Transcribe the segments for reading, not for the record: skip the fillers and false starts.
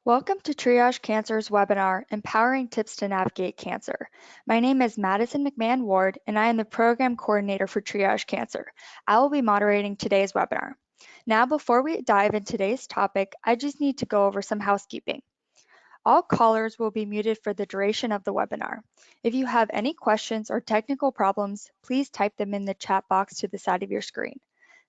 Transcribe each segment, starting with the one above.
Welcome to Triage Cancer's webinar, Empowering Tips to Navigate Cancer. My name is Madison McMahon Ward, and I am the Program Coordinator for Triage Cancer. I will be moderating today's webinar. Now, before we dive into today's topic, I just need to go over some housekeeping. All callers will be muted for the duration of the webinar. If you have any questions or technical problems, please type them in the chat box to the side of your screen.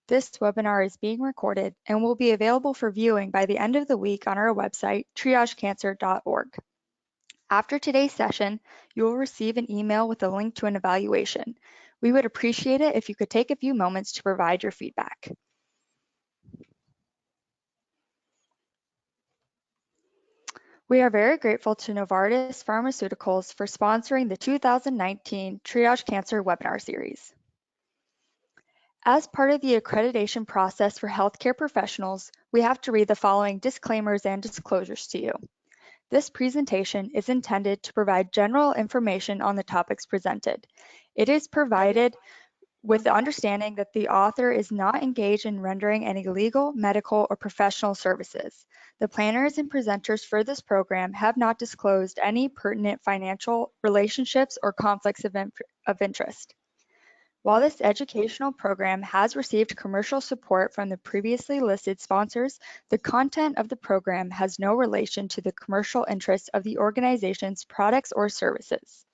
This webinar is being recorded and will be available for viewing by the end of the week on our website, triagecancer.org. After today's session, you will receive an email with a link to an evaluation. We would appreciate it if you could take a few moments to provide your feedback. We are very grateful to Novartis Pharmaceuticals for sponsoring the 2019 Triage Cancer webinar series. As part of the accreditation process for healthcare professionals, we have to read the following disclaimers and disclosures to you. This presentation is intended to provide general information on the topics presented. It is provided with the understanding that the author is not engaged in rendering any legal, medical, or professional services. The planners and presenters for this program have not disclosed any pertinent financial relationships or conflicts of interest. While this educational program has received commercial support from the previously listed sponsors, the content of the program has no relation to the commercial interests of the organization's products or services.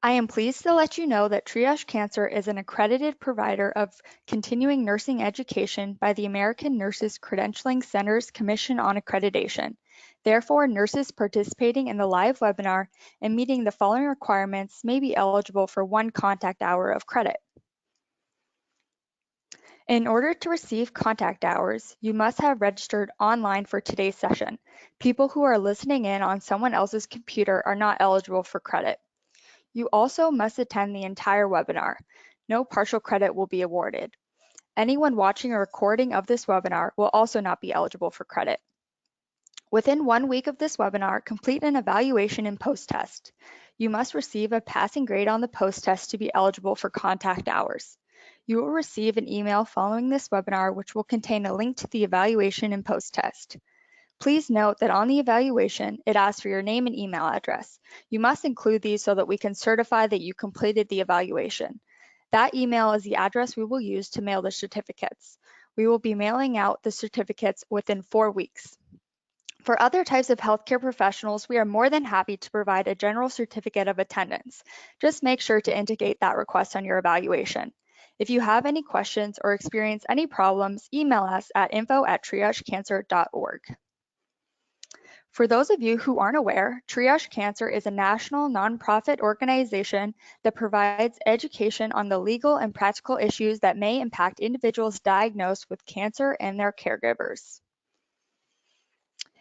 I am pleased to let you know that Triage Cancer is an accredited provider of continuing nursing education by the American Nurses Credentialing Centers Commission on Accreditation. Therefore, nurses participating in the live webinar and meeting the following requirements may be eligible for 1 contact hour of credit. In order to receive contact hours, you must have registered online for today's session. People who are listening in on someone else's computer are not eligible for credit. You also must attend the entire webinar. No partial credit will be awarded. Anyone watching a recording of this webinar will also not be eligible for credit. Within 1 week of this webinar, complete an evaluation and post-test. You must receive a passing grade on the post-test to be eligible for contact hours. You will receive an email following this webinar which will contain a link to the evaluation and post-test. Please note that on the evaluation, it asks for your name and email address. You must include these so that we can certify that you completed the evaluation. That email is the address we will use to mail the certificates. We will be mailing out the certificates within 4 weeks. For other types of healthcare professionals, we are more than happy to provide a general certificate of attendance. Just make sure to indicate that request on your evaluation. If you have any questions or experience any problems, email us at info@triagecancer.org. For those of you who aren't aware, Triage Cancer is a national nonprofit organization that provides education on the legal and practical issues that may impact individuals diagnosed with cancer and their caregivers.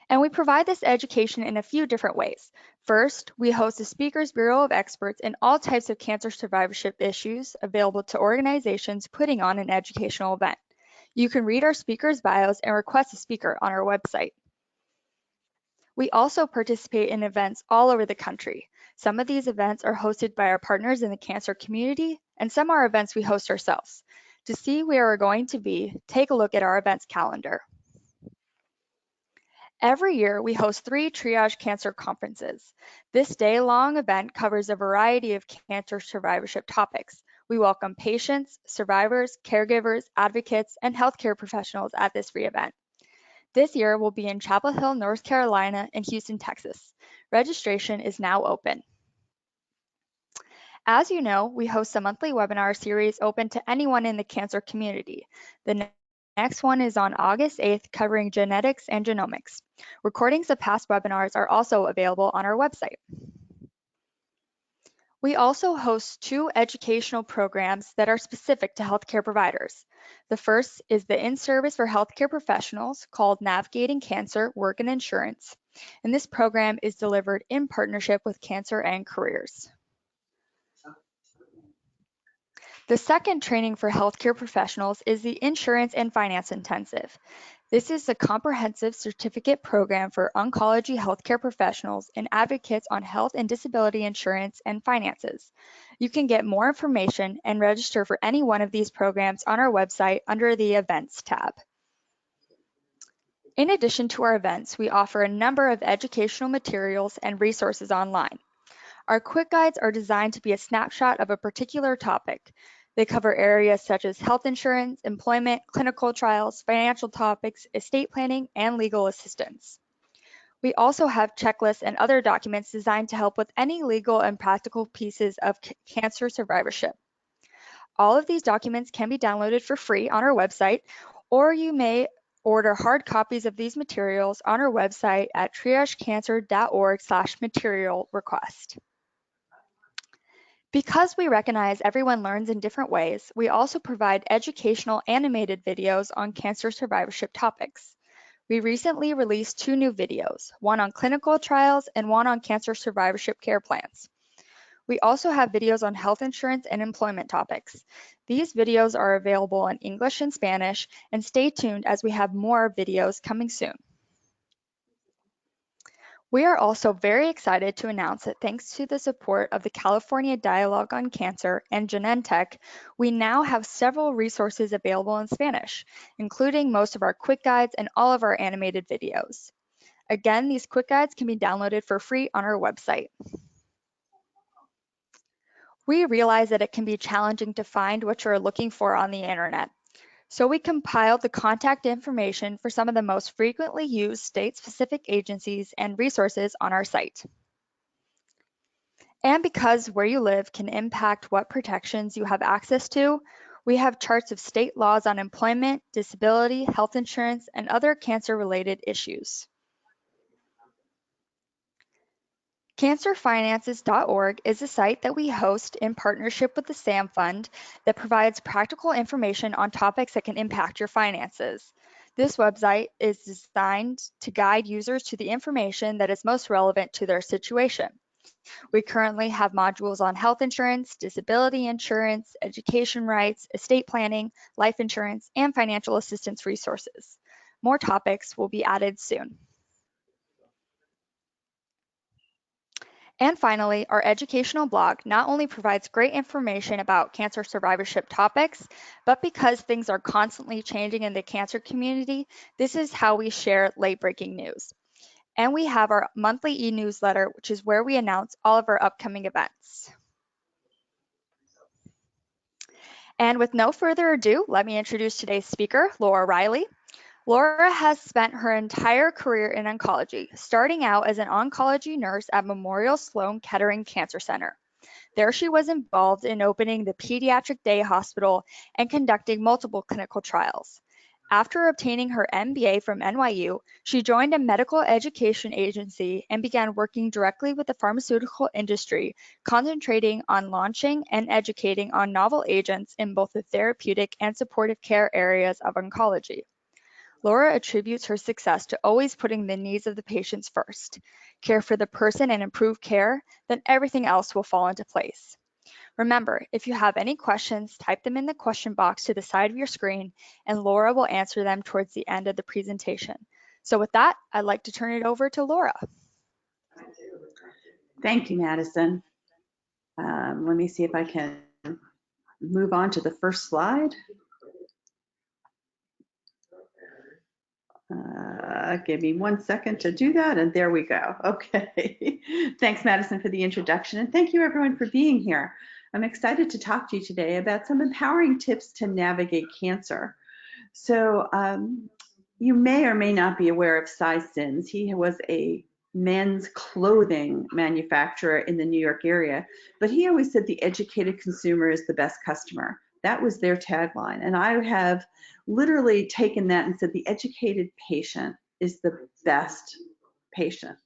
And we provide this education in a few different ways. First, we host a Speakers Bureau of experts in all types of cancer survivorship issues available to organizations putting on an educational event. You can read our speakers' bios and request a speaker on our website. We also participate in events all over the country. Some of these events are hosted by our partners in the cancer community, and some are events we host ourselves. To see where we're going to be, take a look at our events calendar. Every year, we host 3 Triage Cancer conferences. This day-long event covers a variety of cancer survivorship topics. We welcome patients, survivors, caregivers, advocates, and healthcare professionals at this free event. This year, we'll be in Chapel Hill, North Carolina, and Houston, Texas. Registration is now open. As you know, we host a monthly webinar series open to anyone in the cancer community. The next one is on August 8th, covering genetics and genomics. Recordings of past webinars are also available on our website. We also host 2 educational programs that are specific to healthcare providers. The first is the in-service for healthcare professionals called Navigating Cancer, Work and Insurance, and this program is delivered in partnership with Cancer and Careers. The second training for healthcare professionals is the Insurance and Finance Intensive. This is a comprehensive certificate program for oncology healthcare professionals and advocates on health and disability insurance and finances. You can get more information and register for any one of these programs on our website under the Events tab. In addition to our events, we offer a number of educational materials and resources online. Our quick guides are designed to be a snapshot of a particular topic. They cover areas such as health insurance, employment, clinical trials, financial topics, estate planning, and legal assistance. We also have checklists and other documents designed to help with any legal and practical pieces of cancer survivorship. All of these documents can be downloaded for free on our website, or you may order hard copies of these materials on our website at triagecancer.org/material request. Because we recognize everyone learns in different ways, we also provide educational animated videos on cancer survivorship topics. We recently released 2 new videos, one on clinical trials and one on cancer survivorship care plans. We also have videos on health insurance and employment topics. These videos are available in English and Spanish, and stay tuned as we have more videos coming soon. We are also very excited to announce that thanks to the support of the California Dialogue on Cancer and Genentech, we now have several resources available in Spanish, including most of our quick guides and all of our animated videos. Again, these quick guides can be downloaded for free on our website. We realize that it can be challenging to find what you're looking for on the internet. So we compiled the contact information for some of the most frequently used state-specific agencies and resources on our site. And because where you live can impact what protections you have access to, we have charts of state laws on employment, disability, health insurance, and other cancer-related issues. Cancerfinances.org is a site that we host in partnership with the SAM Fund that provides practical information on topics that can impact your finances. This website is designed to guide users to the information that is most relevant to their situation. We currently have modules on health insurance, disability insurance, education rights, estate planning, life insurance, and financial assistance resources. More topics will be added soon. And finally, our educational blog not only provides great information about cancer survivorship topics, but because things are constantly changing in the cancer community, this is how we share late-breaking news. And we have our monthly e-newsletter, which is where we announce all of our upcoming events. And with no further ado, let me introduce today's speaker, Laura Reilly. Laura has spent her entire career in oncology, starting out as an oncology nurse at Memorial Sloan Kettering Cancer Center. There she was involved in opening the Pediatric Day Hospital and conducting multiple clinical trials. After obtaining her MBA from NYU, she joined a medical education agency and began working directly with the pharmaceutical industry, concentrating on launching and educating on novel agents in both the therapeutic and supportive care areas of oncology. Laura attributes her success to always putting the needs of the patients first. Care for the person and improve care, then everything else will fall into place. Remember, if you have any questions, type them in the question box to the side of your screen, and Laura will answer them towards the end of the presentation. So with that, I'd like to turn it over to Laura. Thank you, Madison. Let me see if I can move on to the first slide. Give me 1 second to do that, and there we go. Okay. Thanks, Madison, for the introduction, and thank you, everyone, for being here. I'm excited to talk to you today about some empowering tips to navigate cancer. So you may or may not be aware of Cy Sins. He was a men's clothing manufacturer in the New York area, but he always said the educated consumer is the best customer. That was their tagline. And I have literally taken that and said the educated patient is the best patient.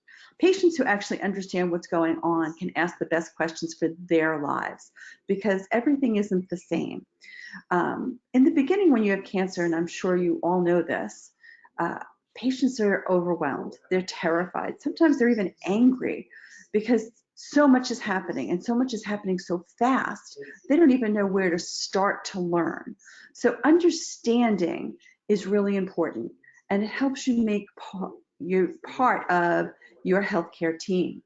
Patients who actually understand what's going on can ask the best questions for their lives because everything isn't the same. In the beginning, when you have cancer, and I'm sure you all know this, patients are overwhelmed. They're terrified. Sometimes they're even angry because so much is happening and so much is happening so fast, they don't even know where to start to learn. So understanding is really important, and it helps you make you part of your healthcare team.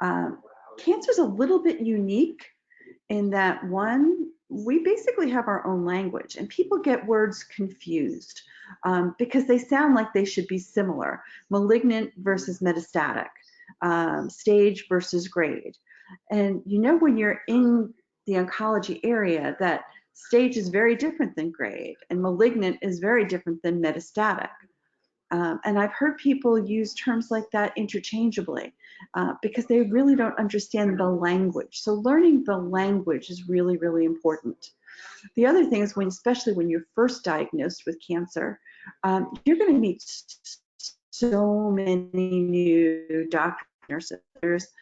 Cancer is a little bit unique in that, one, we basically have our own language, and people get words confused because they sound like they should be similar. Malignant versus metastatic, stage versus grade. And you know, when you're in the oncology area, that stage is very different than grade, and malignant is very different than metastatic. And I've heard people use terms like that interchangeably because they really don't understand the language. So learning the language is really, really important. The other thing is especially when you're first diagnosed with cancer, you're going to meet so many new doctors, nurses,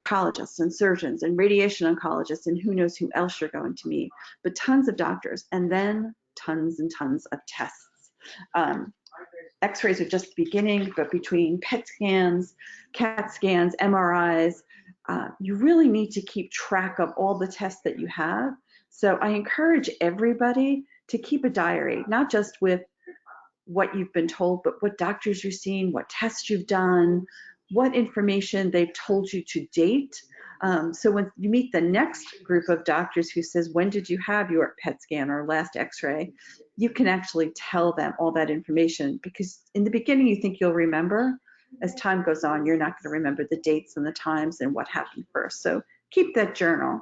oncologists and surgeons and radiation oncologists and who knows who else you're going to meet, but tons of doctors and then tons and tons of tests. X-rays are just the beginning, but between PET scans, CAT scans, MRIs, you really need to keep track of all the tests that you have. So I encourage everybody to keep a diary, not just with what you've been told, but what doctors you've seen, what tests you've done, what information they've told you to date. So when you meet the next group of doctors who says, when did you have your PET scan or last x-ray, you can actually tell them all that information, because in the beginning you think you'll remember. As time goes on, you're not going to remember the dates and the times and what happened first. So keep that journal.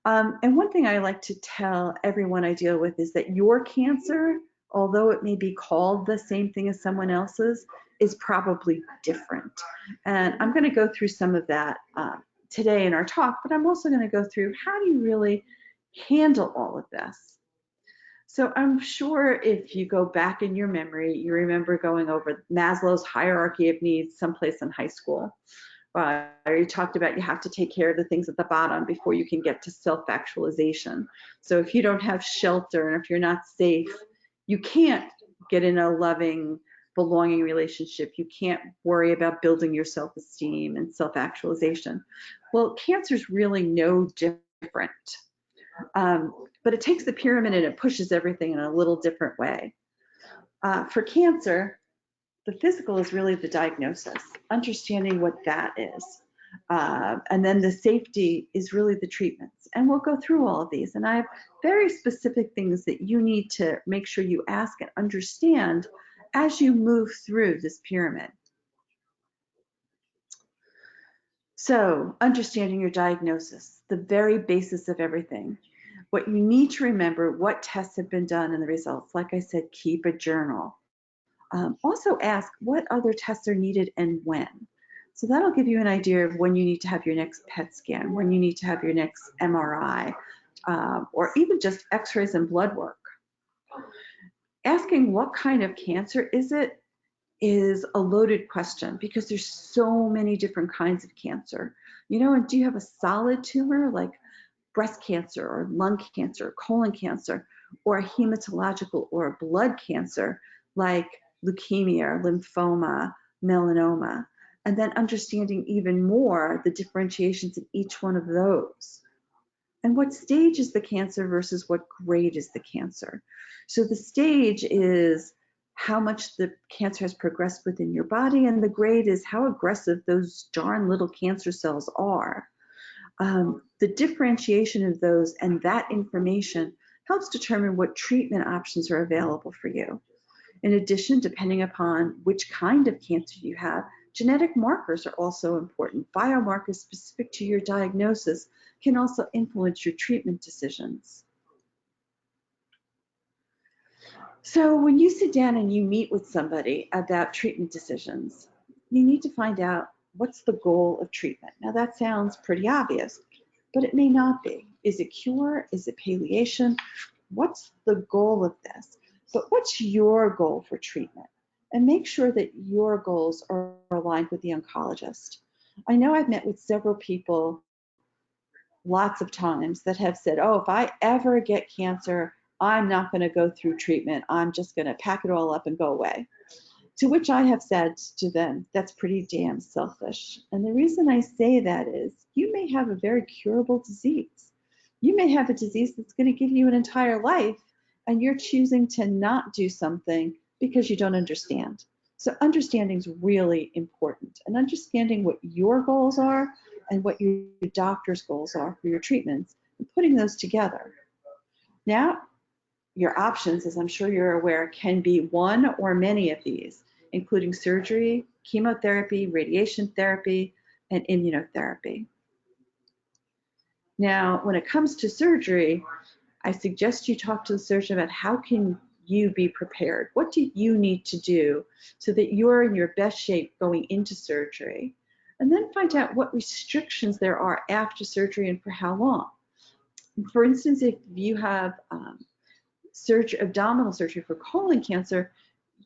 And one thing I like to tell everyone I deal with is that your cancer, although it may be called the same thing as someone else's, is probably different. And I'm going to go through some of that today in our talk, but I'm also going to go through how do you really handle all of this. So I'm sure if you go back in your memory, you remember going over Maslow's hierarchy of needs someplace in high school. You talked about you have to take care of the things at the bottom before you can get to self-actualization. So if you don't have shelter and if you're not safe, you can't get in a loving, belonging relationship. You can't worry about building your self-esteem and self-actualization. Well, cancer is really no different. But it takes the pyramid and it pushes everything in a little different way. For cancer, the physical is really the diagnosis, understanding what that is. And then the safety is really the treatments. And we'll go through all of these. And I have very specific things that you need to make sure you ask and understand as you move through this pyramid. So, understanding your diagnosis, the very basis of everything. What you need to remember, what tests have been done and the results. Like I said, keep a journal. Also ask what other tests are needed and when. So that'll give you an idea of when you need to have your next PET scan, when you need to have your next MRI, or even just x-rays and blood work. Asking what kind of cancer is it is a loaded question because there's so many different kinds of cancer. You know, and do you have a solid tumor like breast cancer or lung cancer, colon cancer, or a hematological or a blood cancer like leukemia, lymphoma, melanoma, and then understanding even more the differentiations in each one of those. And what stage is the cancer versus what grade is the cancer? So the stage is how much the cancer has progressed within your body, and the grade is how aggressive those darn little cancer cells are. The differentiation of those and that information helps determine what treatment options are available for you. In addition, depending upon which kind of cancer you have, genetic markers are also important. Biomarkers specific to your diagnosis can also influence your treatment decisions. So when you sit down and you meet with somebody about treatment decisions, you need to find out what's the goal of treatment. Now that sounds pretty obvious, but it may not be. Is it cure? Is it palliation? What's the goal of this? But what's your goal for treatment? And make sure that your goals are aligned with the oncologist. I know I've met with several people lots of times that have said, oh, if I ever get cancer, I'm not going to go through treatment. I'm just going to pack it all up and go away. To which I have said to them, that's pretty damn selfish. And the reason I say that is you may have a very curable disease. You may have a disease that's going to give you an entire life, and you're choosing to not do something because you don't understand. So understanding is really important, and understanding what your goals are and what your doctor's goals are for your treatments, and putting those together. Now, your options, as I'm sure you're aware, can be one or many of these, including surgery, chemotherapy, radiation therapy, and immunotherapy. Now, when it comes to surgery, I suggest you talk to the surgeon about how can you be prepared? What do you need to do so that you're in your best shape going into surgery? And then find out what restrictions there are after surgery and for how long. For instance, if you have abdominal surgery for colon cancer,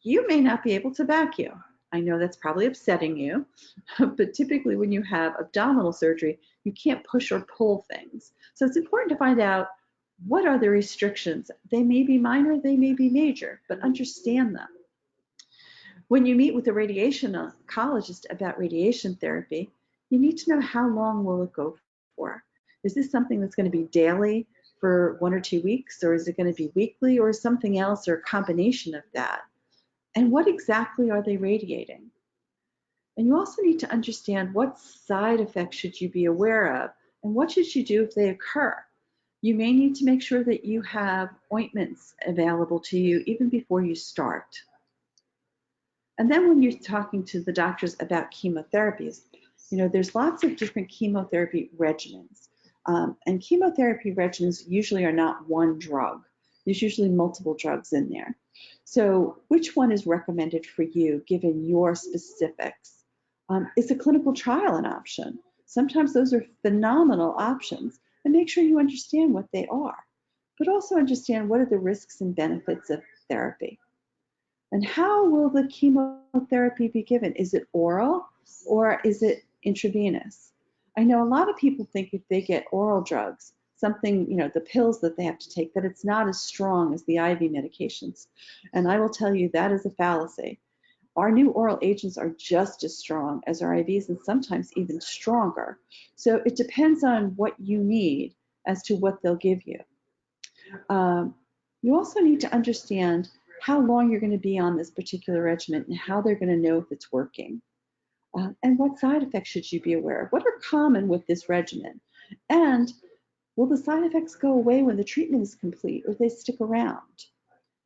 you may not be able to vacuum. I know that's probably upsetting you, but typically when you have abdominal surgery, you can't push or pull things. So it's important to find out what are the restrictions. They may be minor, they may be major, but understand them. When you meet with a radiation oncologist about radiation therapy, you need to know how long will it go for. Is this something that's going to be daily for 1 or 2 weeks, or is it going to be weekly, or something else, or a combination of that? And what exactly are they radiating? And you also need to understand what side effects should you be aware of, and what should you do if they occur. You may need to make sure that you have ointments available to you even before you start. And then when you're talking to the doctors about chemotherapies, there's lots of different chemotherapy regimens. And chemotherapy regimens usually are not one drug. There's usually multiple drugs in there. So which one is recommended for you given your specifics? Is a clinical trial an option? Sometimes those are phenomenal options. And make sure you understand what they are, but also understand what are the risks and benefits of therapy. And how will the chemotherapy be given? Is it oral or is it intravenous? I know a lot of people think if they get oral drugs, something, the pills that they have to take, that it's not as strong as the IV medications. And I will tell you that is a fallacy. Our new oral agents are just as strong as our IVs and sometimes even stronger. So it depends on what you need as to what they'll give you. You also need to understand how long you're going to be on this particular regimen and how they're going to know if it's working. And what side effects should you be aware of? What are common with this regimen? And will the side effects go away when the treatment is complete or they stick around?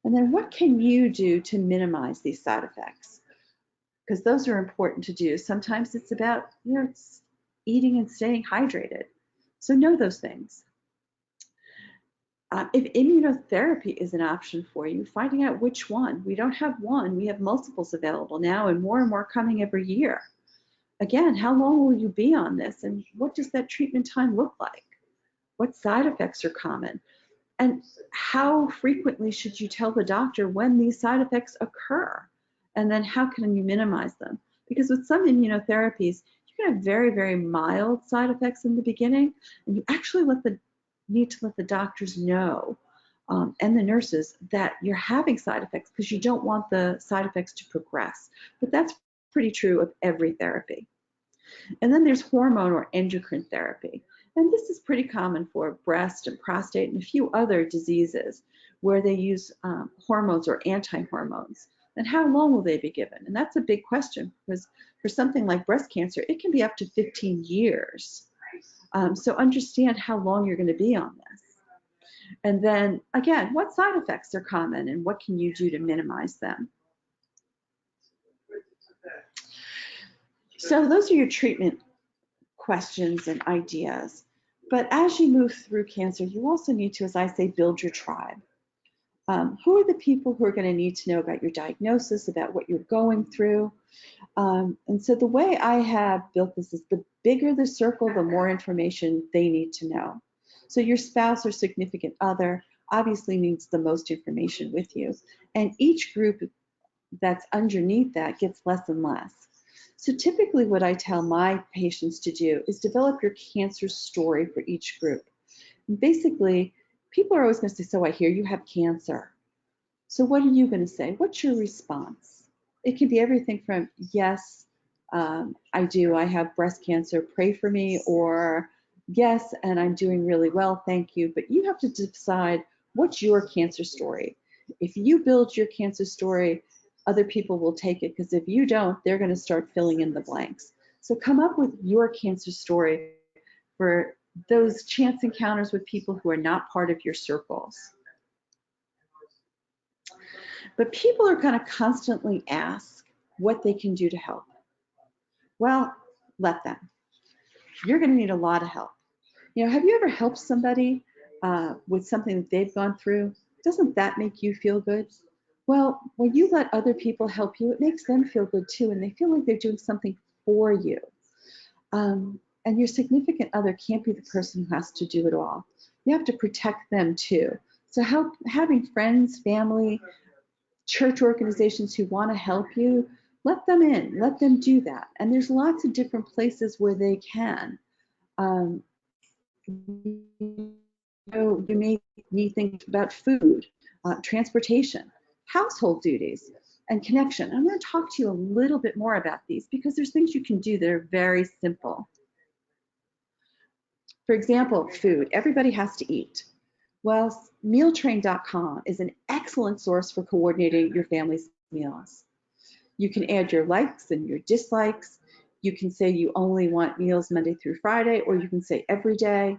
And then what can you do to minimize these side effects? Because those are important to do. Sometimes it's about it's eating and staying hydrated. So know those things. If immunotherapy is an option for you, finding out which one. We don't have one, we have multiples available now and more coming every year. Again, how long will you be on this and what does that treatment time look like? What side effects are common? And how frequently should you tell the doctor when these side effects occur? And then how can you minimize them? Because with some immunotherapies, you can have very, very mild side effects in the beginning, and you actually need to let the doctors know and the nurses that you're having side effects because you don't want the side effects to progress. But that's pretty true of every therapy. And then there's hormone or endocrine therapy. And this is pretty common for breast and prostate and a few other diseases where they use hormones or anti-hormones. And how long will they be given? And that's a big question because for something like breast cancer, it can be up to 15 years. So understand how long you're going to be on this. And then again, what side effects are common and what can you do to minimize them? So those are your treatment questions and ideas. But as you move through cancer, you also need to, as I say, build your tribe. Who are the people who are going to need to know about your diagnosis, about what you're going through? And so the way I have built this is the bigger the circle, the more information they need to know. So your spouse or significant other obviously needs the most information with you. And each group that's underneath that gets less and less. So typically what I tell my patients to do is develop your cancer story for each group. Basically, people are always going to say, so I hear you have cancer. So what are you going to say? What's your response? It can be everything from, yes, I do. I have breast cancer. Pray for me. Or, yes, and I'm doing really well. Thank you. But you have to decide what's your cancer story. If you build your cancer story, other people will take it because if you don't, they're going to start filling in the blanks. So come up with your cancer story for those chance encounters with people who are not part of your circles. But people are going to constantly ask what they can do to help. Well, let them. You're going to need a lot of help. Have you ever helped somebody with something that they've gone through? Doesn't that make you feel good? Well, when you let other people help you, it makes them feel good too, and they feel like they're doing something for you. And your significant other can't be the person who has to do it all. You have to protect them too. So having friends, family, church organizations who want to help you, let them in, let them do that. And there's lots of different places where they can. You may need things about food, transportation, household duties, and connection. I'm going to talk to you a little bit more about these because there's things you can do that are very simple. For example, food. Everybody has to eat. Well, mealtrain.com is an excellent source for coordinating your family's meals. You can add your likes and your dislikes. You can say you only want meals Monday through Friday, or you can say every day.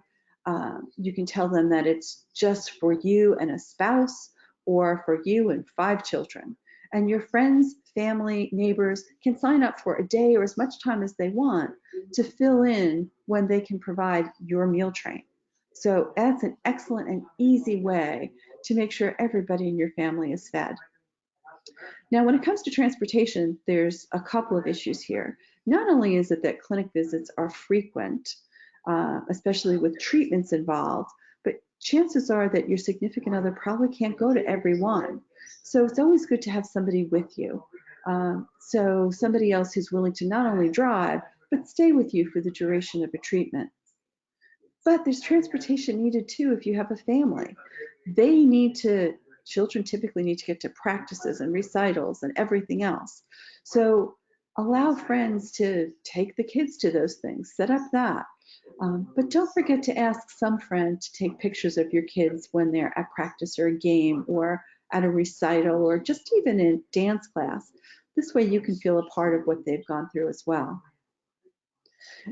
You can tell them that it's just for you and a spouse, or for you and 5 children. And your friends, family, neighbors can sign up for a day or as much time as they want to fill in when they can provide your meal train. So that's an excellent and easy way to make sure everybody in your family is fed. Now, when it comes to transportation, there's a couple of issues here. Not only is it that clinic visits are frequent, especially with treatments involved, but chances are that your significant other probably can't go to every one. So it's always good to have somebody with you. So somebody else who's willing to not only drive, but stay with you for the duration of a treatment. But there's transportation needed too if you have a family. Children typically need to get to practices and recitals and everything else. So allow friends to take the kids to those things, set up that. But don't forget to ask some friend to take pictures of your kids when they're at practice or a game or at a recital or just even in dance class. This way you can feel a part of what they've gone through as well.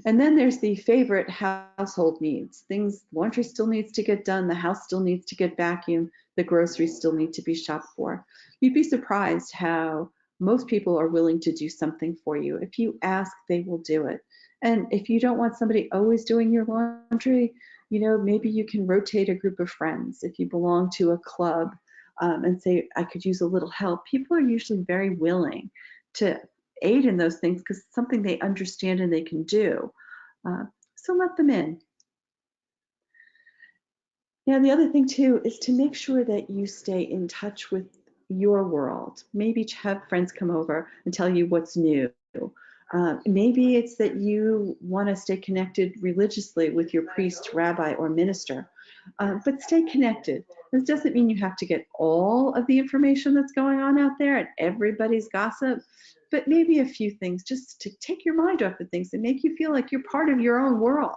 And then there's the favorite household needs. Laundry still needs to get done, the house still needs to get vacuumed, the groceries still need to be shopped for. You'd be surprised how most people are willing to do something for you. If you ask, they will do it. And if you don't want somebody always doing your laundry, maybe you can rotate a group of friends. If you belong to a club and say, I could use a little help, people are usually very willing to aid in those things because it's something they understand and they can do. So let them in. Now, the other thing too is to make sure that you stay in touch with your world. Maybe have friends come over and tell you what's new. Maybe it's that you want to stay connected religiously with your priest, rabbi, or minister, but stay connected. This doesn't mean you have to get all of the information that's going on out there and everybody's gossip, but maybe a few things just to take your mind off of things and make you feel like you're part of your own world.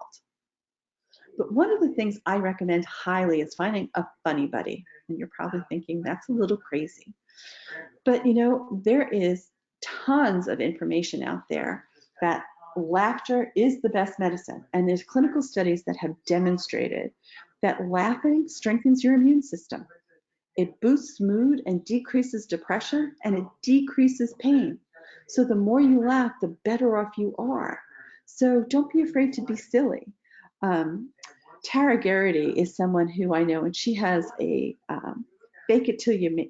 But one of the things I recommend highly is finding a funny buddy. And you're probably thinking that's a little crazy. But there is tons of information out there that laughter is the best medicine. And there's clinical studies that have demonstrated that laughing strengthens your immune system. It boosts mood and decreases depression, and it decreases pain. So the more you laugh, the better off you are. So don't be afraid to be silly. Tara Garrity is someone who I know, and she has a fake it till you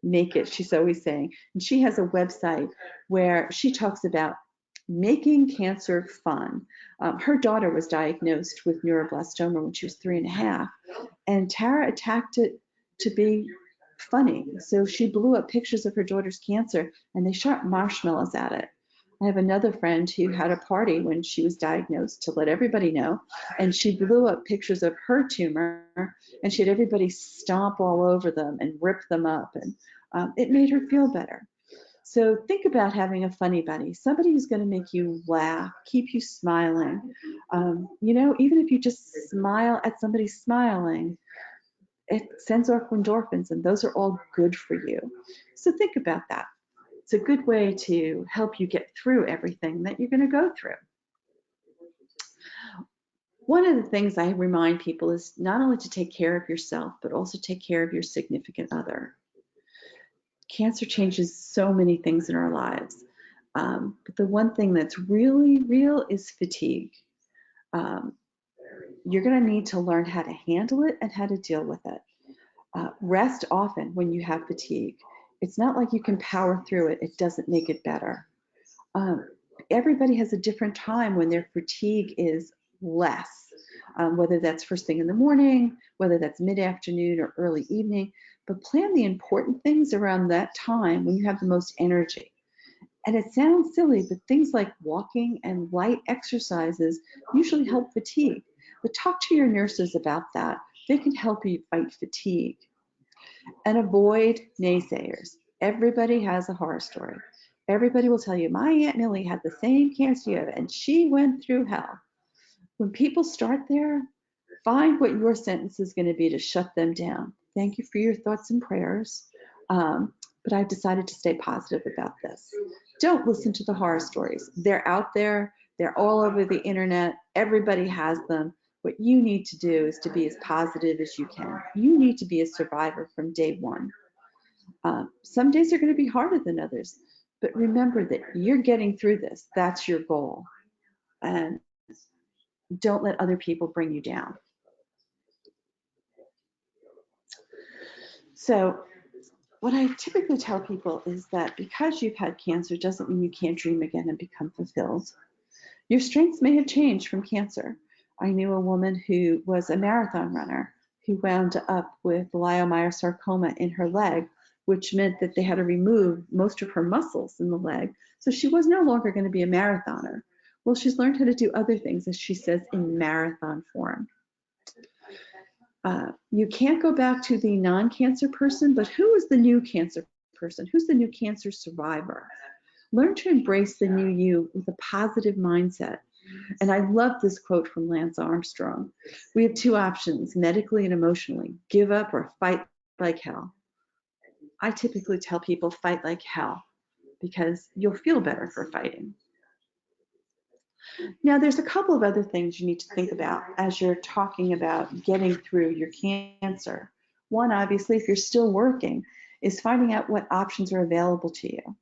make it, she's always saying. And she has a website where she talks about making cancer fun. Her daughter was diagnosed with neuroblastoma when she was 3.5, and Tara attacked it to be funny. So she blew up pictures of her daughter's cancer and they shot marshmallows at it. I have another friend who had a party when she was diagnosed to let everybody know, and she blew up pictures of her tumor and she had everybody stomp all over them and rip them up, and it made her feel better. So think about having a funny buddy, somebody who's going to make you laugh, keep you smiling. Even if you just smile at somebody smiling, it sends off endorphins, and those are all good for you. So think about that. It's a good way to help you get through everything that you're going to go through. One of the things I remind people is not only to take care of yourself, but also take care of your significant other. Cancer changes so many things in our lives. But the one thing that's really real is fatigue. Um, you're going to need to learn how to handle it and how to deal with it. Rest often when you have fatigue. It's not like you can power through it. It doesn't make it better. Um, Everybody has a different time when their fatigue is less, whether that's first thing in the morning, whether that's mid-afternoon or early evening, but plan the important things around that time when you have the most energy. And it sounds silly, but things like walking and light exercises usually help fatigue. But talk to your nurses about that. They can help you fight fatigue. And avoid naysayers. Everybody has a horror story. Everybody will tell you, my Aunt Millie had the same cancer you have, and she went through hell. When people start there, find what your sentence is going to be to shut them down. Thank you for your thoughts and prayers, but I've decided to stay positive about this. Don't listen to the horror stories. They're out there. They're all over the internet. Everybody has them. What you need to do is to be as positive as you can. You need to be a survivor from day one. Some days are going to be harder than others, but remember that you're getting through this. That's your goal. And don't let other people bring you down. So what I typically tell people is that because you've had cancer doesn't mean you can't dream again and become fulfilled. Your strengths may have changed from cancer. I knew a woman who was a marathon runner who wound up with leiomyosarcoma in her leg, which meant that they had to remove most of her muscles in the leg. So she was no longer going to be a marathoner. Well, she's learned how to do other things, as she says, in marathon form. You can't go back to the non-cancer person, but who is the new cancer person? Who's the new cancer survivor? Learn to embrace the new you with a positive mindset. And I love this quote from Lance Armstrong. We have two options, medically and emotionally, give up or fight like hell. I typically tell people fight like hell because you'll feel better for fighting. Now, there's a couple of other things you need to think about as you're talking about getting through your cancer. One, obviously, if you're still working, is finding out what options are available to you.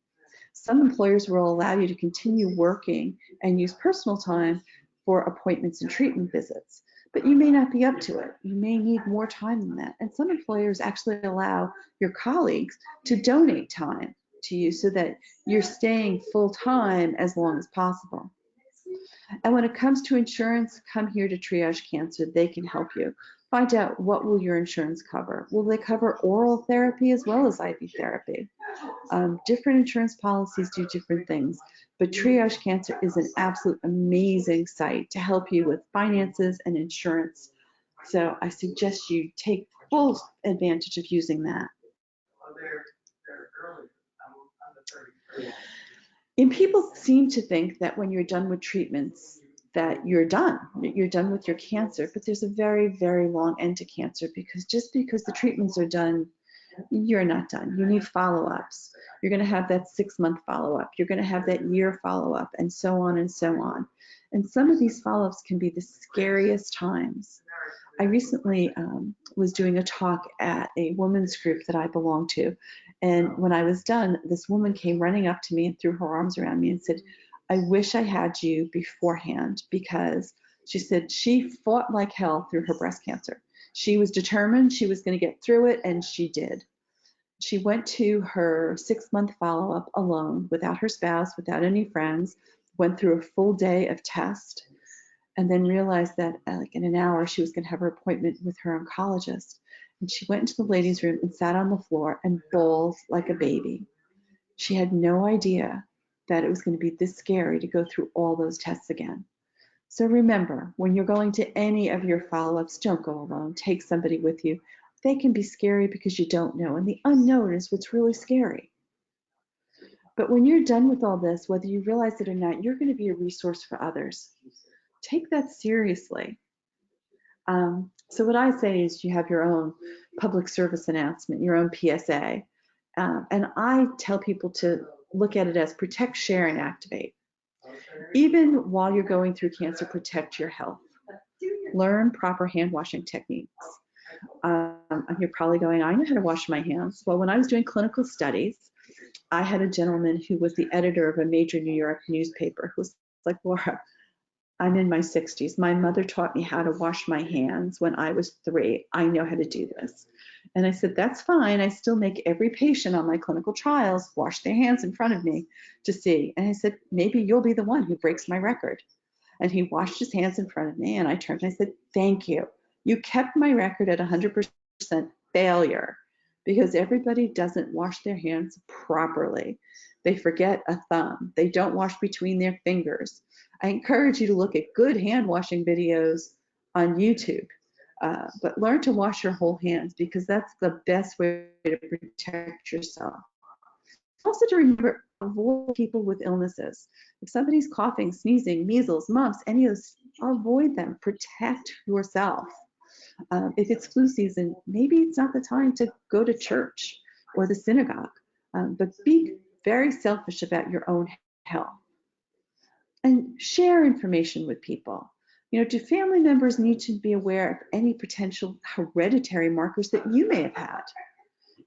Some employers will allow you to continue working and use personal time for appointments and treatment visits, but you may not be up to it. You may need more time than that. And some employers actually allow your colleagues to donate time to you so that you're staying full time as long as possible. And when it comes to insurance, come here to Triage Cancer. They can help you. Find out what will your insurance cover. Will they cover oral therapy as well as IV therapy? Different insurance policies do different things, but Triage Cancer is an absolute amazing site to help you with finances and insurance. So I suggest you take full advantage of using that. And people seem to think that when you're done with treatments, that you're done with your cancer, but there's a very, very long end to cancer because just because the treatments are done, you're not done. You need follow-ups. You're going to have that 6-month follow-up. You're going to have that year follow-up, and so on and so on. And some of these follow-ups can be the scariest times. I recently was doing a talk at a women's group that I belong to. And when I was done, this woman came running up to me and threw her arms around me and said, I wish I had you beforehand, because she said she fought like hell through her breast cancer. She was determined she was going to get through it, and she did. She went to her 6-month follow-up alone, without her spouse, without any friends, went through a full day of test, and then realized that like in an hour she was going to have her appointment with her oncologist. And she went into the ladies' room and sat on the floor and bawled like a baby. She had no idea that it was going to be this scary to go through all those tests again. So remember, when you're going to any of your follow-ups, don't go alone. Take somebody with you. They can be scary because you don't know, and the unknown is what's really scary. But when you're done with all this, whether you realize it or not, you're going to be a resource for others. Take that seriously. So what I say is you have your own public service announcement, your own PSA. And I tell people to look at it as protect, share, and activate. Even while you're going through cancer, protect your health. Learn proper hand washing techniques. And you're probably going, I know how to wash my hands. Well, when I was doing clinical studies, I had a gentleman who was the editor of a major New York newspaper who was like, Laura, I'm in my 60s. My mother taught me how to wash my hands when I was 3. I know how to do this. And I said, that's fine. I still make every patient on my clinical trials wash their hands in front of me to see. And I said, maybe you'll be the one who breaks my record. And he washed his hands in front of me. And I turned and I said, thank you. You kept my record at 100% failure because everybody doesn't wash their hands properly. They forget a thumb. They don't wash between their fingers. I encourage you to look at good hand washing videos on YouTube, but learn to wash your whole hands because that's the best way to protect yourself. Also to remember, avoid people with illnesses. If somebody's coughing, sneezing, measles, mumps, any of those, avoid them. Protect yourself. If it's flu season, maybe it's not the time to go to church or the synagogue, but be very selfish about your own health and share information with people. Do family members need to be aware of any potential hereditary markers that you may have had?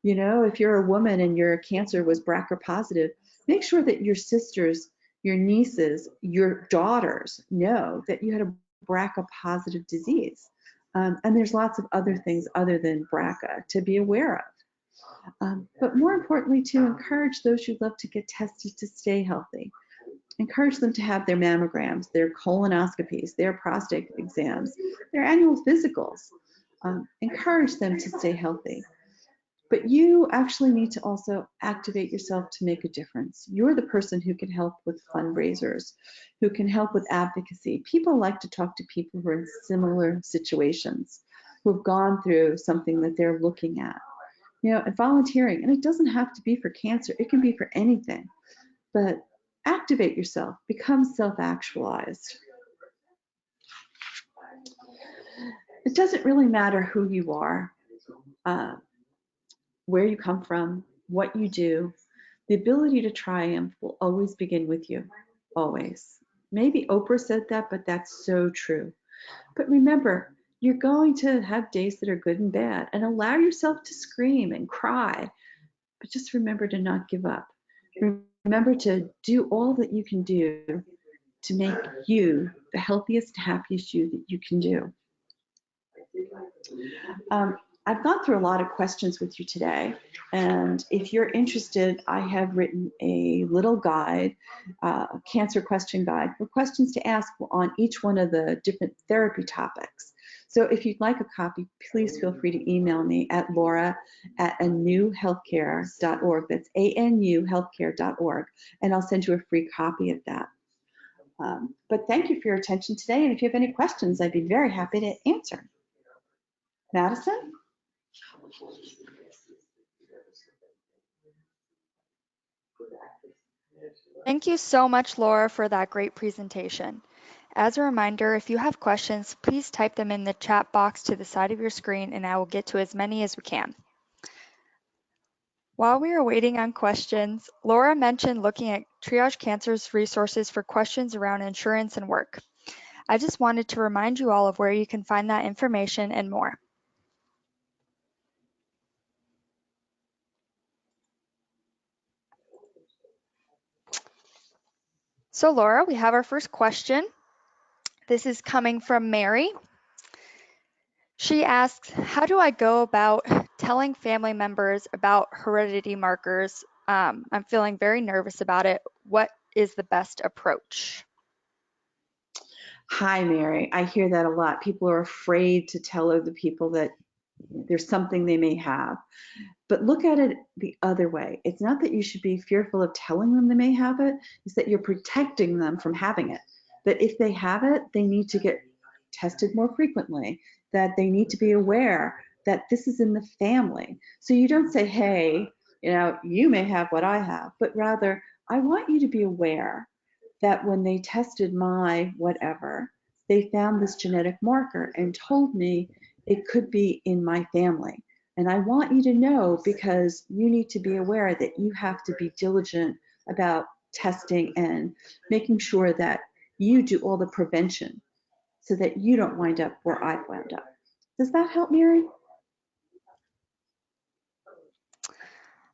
If you're a woman and your cancer was BRCA positive, make sure that your sisters, your nieces, your daughters know that you had a BRCA positive disease. And there's lots of other things other than BRCA to be aware of. But more importantly, to encourage those you love to get tested to stay healthy. Encourage them to have their mammograms, their colonoscopies, their prostate exams, their annual physicals. Encourage them to stay healthy. But you actually need to also activate yourself to make a difference. You're the person who can help with fundraisers, who can help with advocacy. People like to talk to people who are in similar situations, who have gone through something that they're looking at. And volunteering, and it doesn't have to be for cancer, it can be for anything. But activate yourself, become self-actualized. It doesn't really matter who you are, where you come from, what you do. The ability to triumph will always begin with you, always. Maybe Oprah said that, but that's so true. But remember, you're going to have days that are good and bad, and allow yourself to scream and cry, but just remember to not give up. Remember to do all that you can do to make you the healthiest, happiest you that you can do. I've gone through a lot of questions with you today, and if you're interested, I have written a little guide, a cancer question guide for questions to ask on each one of the different therapy topics. So if you'd like a copy, please feel free to email me at laura@anuhealthcare.org. That's anuhealthcare.org, and I'll send you a free copy of that. But thank you for your attention today, and if you have any questions, I'd be very happy to answer. Madison? Thank you so much, Laura, for that great presentation. As a reminder, if you have questions, please type them in the chat box to the side of your screen and I will get to as many as we can. While we are waiting on questions, Laura mentioned looking at Triage Cancer's resources for questions around insurance and work. I just wanted to remind you all of where you can find that information and more. So Laura, we have our first question. This is coming from Mary. She asks, how do I go about telling family members about heredity markers? I'm feeling very nervous about it. What is the best approach? Hi, Mary. I hear that a lot. People are afraid to tell other people that there's something they may have. But look at it the other way. It's not that you should be fearful of telling them they may have it, it's that you're protecting them from having it. That if they have it, they need to get tested more frequently, that they need to be aware that this is in the family. So you don't say, hey, you may have what I have, but rather, I want you to be aware that when they tested my whatever, they found this genetic marker and told me it could be in my family. And I want you to know because you need to be aware that you have to be diligent about testing and making sure that you do all the prevention so that you don't wind up where I've wound up. Does that help, Mary?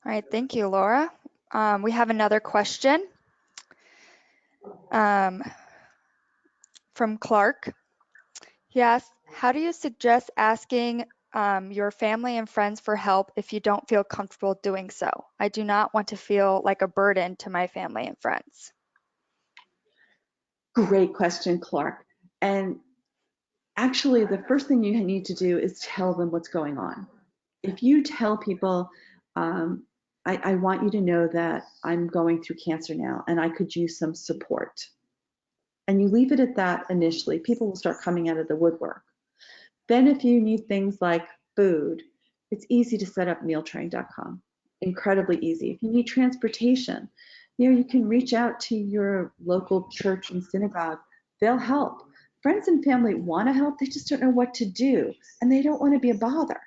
All right, thank you, Laura. We have another question um, from Clark. He asks, how do you suggest asking your family and friends for help if you don't feel comfortable doing so? I do not want to feel like a burden to my family and friends. Great question, Clark. And actually, the first thing you need to do is tell them what's going on. If you tell people, um, I want you to know that I'm going through cancer now and I could use some support. And you leave it at that initially, people will start coming out of the woodwork. Then if you need things like food, it's easy to set up mealtrain.com. Incredibly easy. If you need transportation, you can reach out to your local church and synagogue. They'll help. Friends and family want to help, they just don't know what to do, and they don't want to be a bother.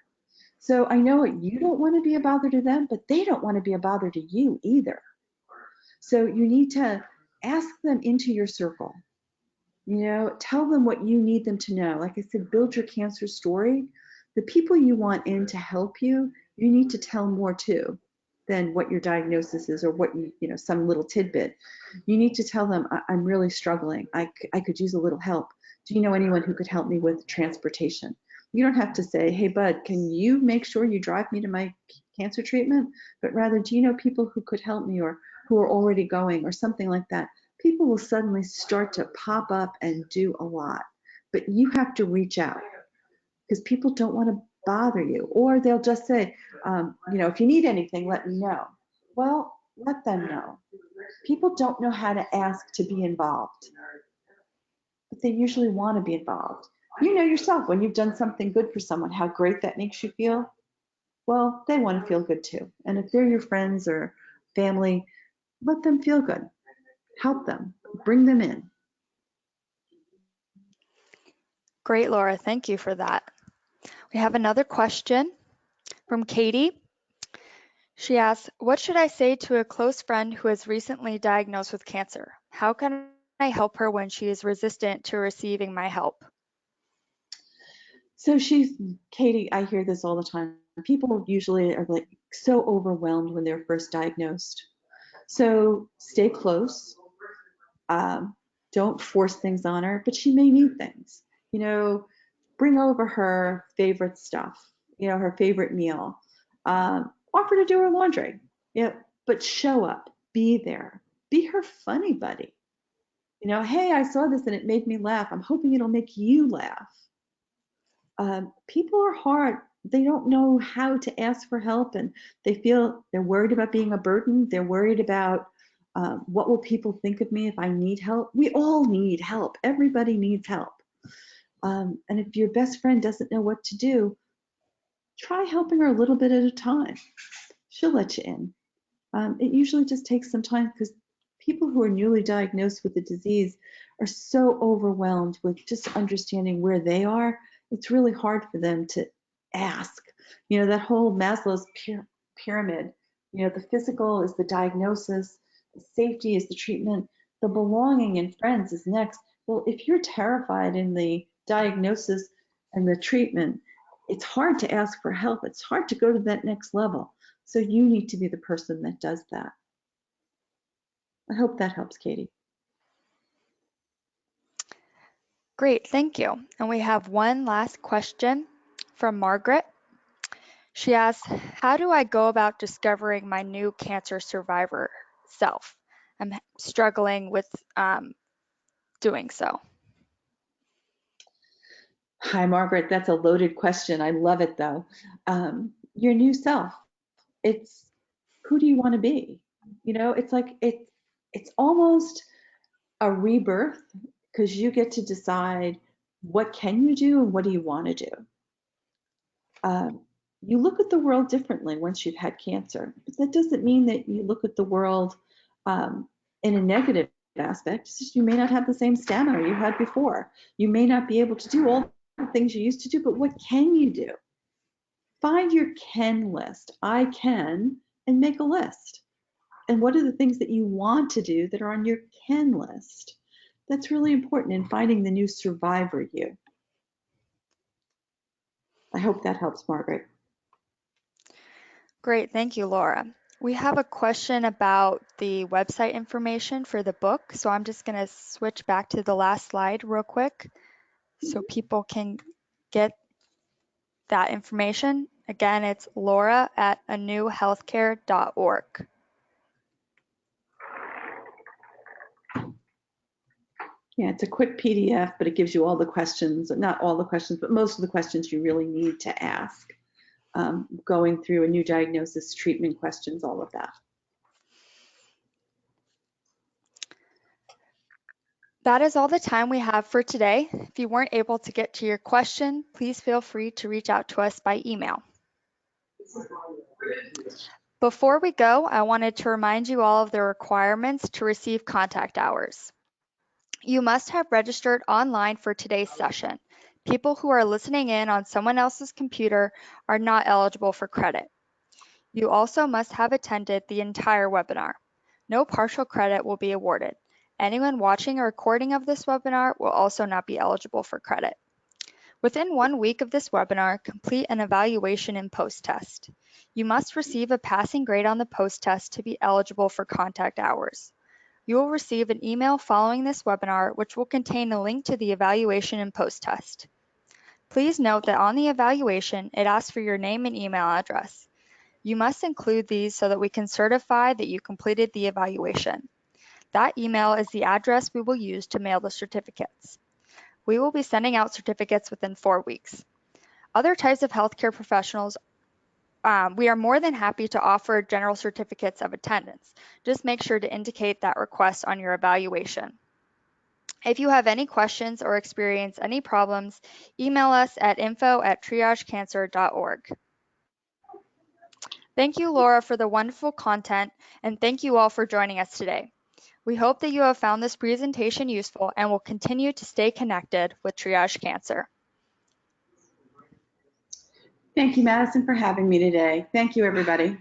So I know you don't want to be a bother to them, but they don't want to be a bother to you either. So you need to ask them into your circle. Tell them what you need them to know. Like I said, build your cancer story. The people you want in to help you, you need to tell more too than what your diagnosis is or what some little tidbit. You need to tell them, I'm really struggling. I could use a little help. Do you know anyone who could help me with transportation? You don't have to say, hey, bud, can you make sure you drive me to my cancer treatment? But rather, do you know people who could help me or who are already going or something like that? People will suddenly start to pop up and do a lot. But you have to reach out because people don't want to bother you. Or they'll just say, if you need anything, let me know. Well, let them know. People don't know how to ask to be involved, but they usually want to be involved. You know yourself when you've done something good for someone, how great that makes you feel. Well, they want to feel good too. And if they're your friends or family, let them feel good. Help them, bring them in. Great, Laura. Thank you for that. We have another question from Katie. She asks, what should I say to a close friend who is recently diagnosed with cancer? How can I help her when she is resistant to receiving my help? So Katie, I hear this all the time. People usually are like so overwhelmed when they're first diagnosed. So stay close. Um, don't force things on her, but she may need things. You know, bring over her favorite stuff, her favorite meal. Offer to do her laundry. But show up, be there, be her funny buddy. Hey, I saw this and it made me laugh. I'm hoping it'll make you laugh. People are hard. They don't know how to ask for help, and they're worried about being a burden. They're worried about what will people think of me if I need help. We all need help. Everybody needs help. And if your best friend doesn't know what to do, try helping her a little bit at a time. She'll let you in. It usually just takes some time because people who are newly diagnosed with the disease are so overwhelmed with just understanding where they are. It's really hard for them to ask. That whole Maslow's pyramid, the physical is the diagnosis, the safety is the treatment, the belonging and friends is next. Well, if you're terrified in the diagnosis and the treatment, it's hard to ask for help. It's hard to go to that next level. So you need to be the person that does that. I hope that helps, Katie. Great, thank you. And we have one last question from Margaret. She asks, how do I go about discovering my new cancer survivor self? I'm struggling with doing so. Hi, Margaret. That's a loaded question. I love it, though. Your new self. It's who do you want to be? It's like it's almost a rebirth because you get to decide what can you do and what do you want to do. Um, you look at the world differently once you've had cancer. But that doesn't mean that you look at the world in a negative aspect. It's just you may not have the same stamina you had before. You may not be able to do all the things you used to do, but what can you do? Find your can list. I can, and make a list. And what are the things that you want to do that are on your can list? That's really important in finding the new survivor you. I hope that helps, Margaret. Great, thank you, Laura. We have a question about the website information for the book, so I'm just going to switch back to the last slide real quick so people can get that information. Again, it's laura@anewhealthcare.org. Yeah, it's a quick PDF, but it gives you all the questions, not all the questions, but most of the questions you really need to ask. Going through a new diagnosis, treatment questions, all of that. That is all the time we have for today. If you weren't able to get to your question, please feel free to reach out to us by email. Before we go, I wanted to remind you all of the requirements to receive contact hours. You must have registered online for today's session. People who are listening in on someone else's computer are not eligible for credit. You also must have attended the entire webinar. No partial credit will be awarded. Anyone watching a recording of this webinar will also not be eligible for credit. Within 1 week of this webinar, complete an evaluation and post-test. You must receive a passing grade on the post-test to be eligible for contact hours. You will receive an email following this webinar, which will contain a link to the evaluation and post-test. Please note that on the evaluation, it asks for your name and email address. You must include these so that we can certify that you completed the evaluation. That email is the address we will use to mail the certificates. We will be sending out certificates within 4 weeks. Other types of healthcare professionals, we are more than happy to offer general certificates of attendance. Just make sure to indicate that request on your evaluation. If you have any questions or experience any problems, email us at info@triagecancer.org. Thank you, Laura, for the wonderful content, and thank you all for joining us today. We hope that you have found this presentation useful and will continue to stay connected with Triage Cancer. Thank you, Madison, for having me today. Thank you, everybody.